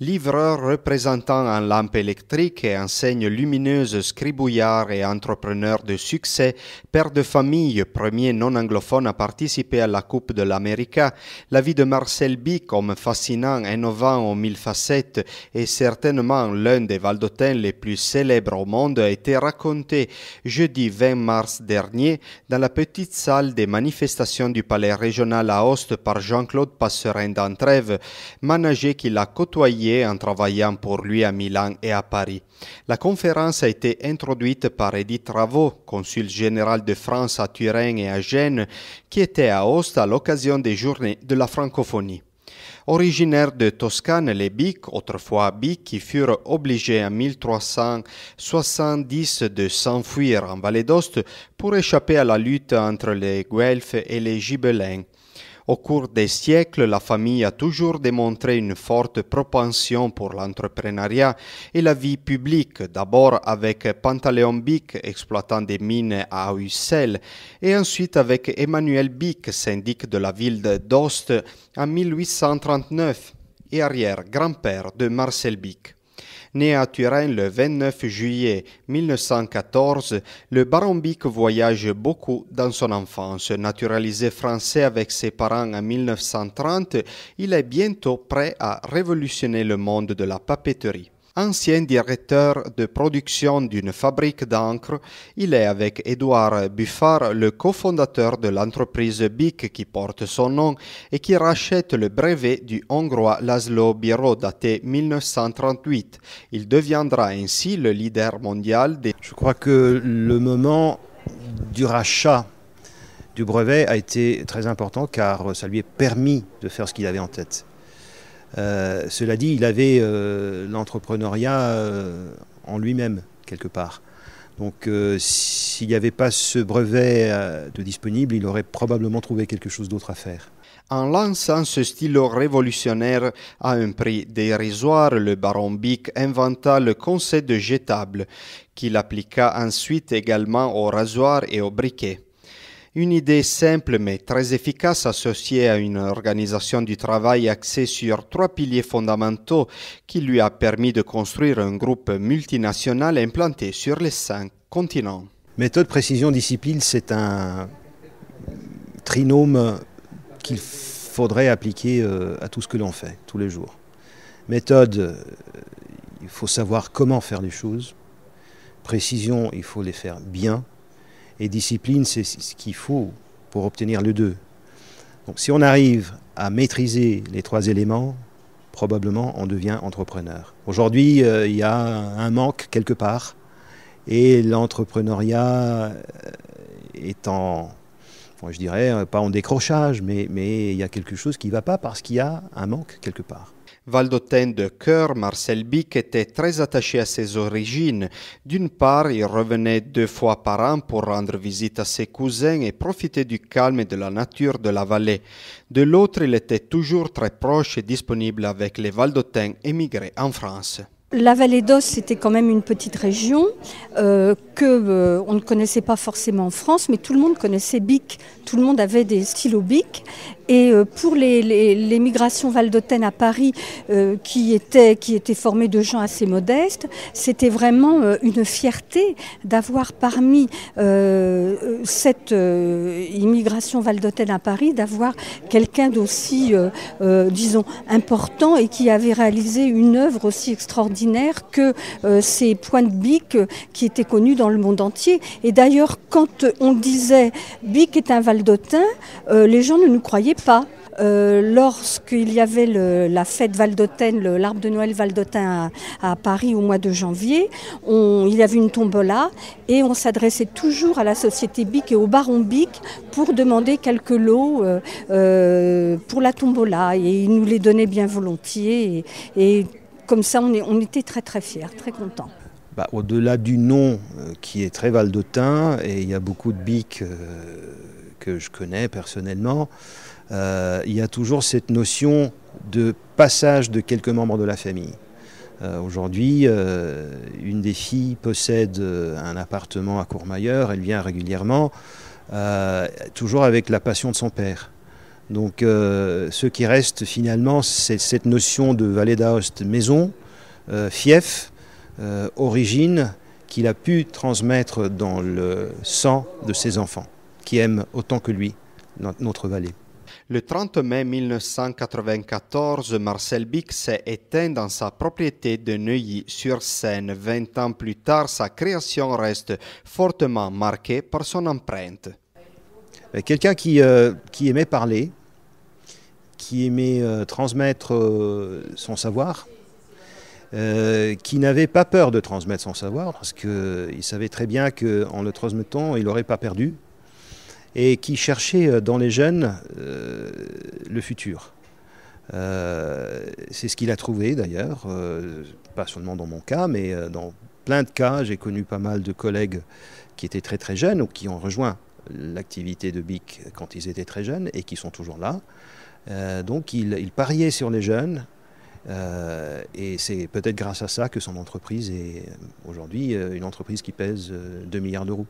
Livreur représentant en lampe électrique et enseigne lumineuse, scribouillard et entrepreneur de succès, père de famille, premier non-anglophone à participer à la Coupe de l'América, la vie de Marcel Bicq, homme fascinant, innovant aux mille facettes et certainement l'un des Valdôtains les plus célèbres au monde, a été raconté jeudi 20 mars dernier dans la petite salle des manifestations du palais régional à Aoste par Jean-Claude Passerin d'Entrèves, manager qu'il a côtoyé en travaillant pour lui à Milan et à Paris. La conférence a été introduite par Edith Ravaud, consul général de France à Turin et à Gênes, qui était à Aoste à l'occasion des Journées de la francophonie. Originaires de Toscane, les Bicq, autrefois Bicq, qui furent obligés en 1370 de s'enfuir en Vallée d'Aoste pour échapper à la lutte entre les Guelfes et les Gibelins. Au cours des siècles, la famille a toujours démontré une forte propension pour l'entrepreneuriat et la vie publique, d'abord avec Pantaleon Bicq, exploitant des mines à Ussel, et ensuite avec Emmanuel Bicq, syndic de la ville d'Aoste en 1839 et arrière-grand-père de Marcel Bicq. Né à Turin le 29 juillet 1914, le baron Bicq voyage beaucoup dans son enfance. Naturalisé français avec ses parents en 1930, il est bientôt prêt à révolutionner le monde de la papeterie. Ancien directeur de production d'une fabrique d'encre, il est avec Édouard Buffard le cofondateur de l'entreprise Bicq qui porte son nom et qui rachète le brevet du Hongrois Laszlo Biro daté 1938. Il deviendra ainsi le leader mondial des... Je crois que le moment du rachat du brevet a été très important car ça lui a permis de faire ce qu'il avait en tête. Cela dit, il avait l'entrepreneuriat en lui-même, quelque part. Donc s'il n'y avait pas ce brevet de disponible, il aurait probablement trouvé quelque chose d'autre à faire. En lançant ce stylo révolutionnaire à un prix dérisoire, le baron Bicq inventa le concept de jetable, qu'il appliqua ensuite également au rasoir et au briquet. Une idée simple mais très efficace associée à une organisation du travail axée sur 3 piliers fondamentaux qui lui a permis de construire un groupe multinational implanté sur les 5 continents. Méthode, précision, discipline, c'est un trinôme qu'il faudrait appliquer à tout ce que l'on fait tous les jours. Méthode, il faut savoir comment faire les choses. Précision, il faut les faire bien. Et discipline, c'est ce qu'il faut pour obtenir le 2. Donc si on arrive à maîtriser les 3 éléments, probablement on devient entrepreneur. Aujourd'hui, il y a un manque quelque part et l'entrepreneuriat est en, je dirais, pas en décrochage, mais il y a quelque chose qui ne va pas parce qu'il y a un manque quelque part. Valdôtain de cœur, Marcel Bicq était très attaché à ses origines. D'une part, il revenait 2 fois par an pour rendre visite à ses cousins et profiter du calme et de la nature de la vallée. De l'autre, il était toujours très proche et disponible avec les Valdôtains émigrés en France. La vallée d'Aoste, c'était quand même une petite région on ne connaissait pas forcément en France, mais tout le monde connaissait Bicq. Tout le monde avait des stylos Bicq. Et pour les migrations valdôtaines à Paris, qui étaient formées de gens assez modestes, c'était vraiment une fierté d'avoir parmi cette immigration valdôtaine à Paris, d'avoir quelqu'un d'aussi, disons, important et qui avait réalisé une œuvre aussi extraordinaire que ces pointes Bicq qui étaient connues dans le monde entier. Et d'ailleurs, quand on disait Bicq est un Valdôtain, les gens ne nous croyaient pas. Lorsqu'il y avait la fête valdôtaine, l'arbre de Noël valdôtain à Paris au mois de janvier, il y avait une tombola et on s'adressait toujours à la société Bicq et au baron Bicq pour demander quelques lots pour la tombola. Et il nous les donnait bien volontiers et comme ça on était très très fiers, très contents. Au-delà du nom qui est très valdôtain, et il y a beaucoup de Bicq que je connais personnellement, il y a toujours cette notion de passage de quelques membres de la famille. Aujourd'hui, une des filles possède un appartement à Courmayeur, elle vient régulièrement, toujours avec la passion de son père. Donc ce qui reste finalement, c'est cette notion de Vallée d'Aoste maison, fief, origine, qu'il a pu transmettre dans le sang de ses enfants, qui aiment autant que lui notre vallée. Le 30 mai 1994, Marcel Bicq s'est éteint dans sa propriété de Neuilly-sur-Seine. 20 ans plus tard, sa création reste fortement marquée par son empreinte. Quelqu'un qui aimait parler, qui aimait transmettre son savoir, qui n'avait pas peur de transmettre son savoir, parce qu'il savait très bien qu'en le transmettant, il n'aurait pas perdu, et qui cherchait dans les jeunes le futur. C'est ce qu'il a trouvé d'ailleurs, pas seulement dans mon cas, mais dans plein de cas. J'ai connu pas mal de collègues qui étaient très très jeunes ou qui ont rejoint l'activité de Bicq quand ils étaient très jeunes et qui sont toujours là. Donc il pariait sur les jeunes et c'est peut-être grâce à ça que son entreprise est aujourd'hui une entreprise qui pèse 2 milliards d'euros.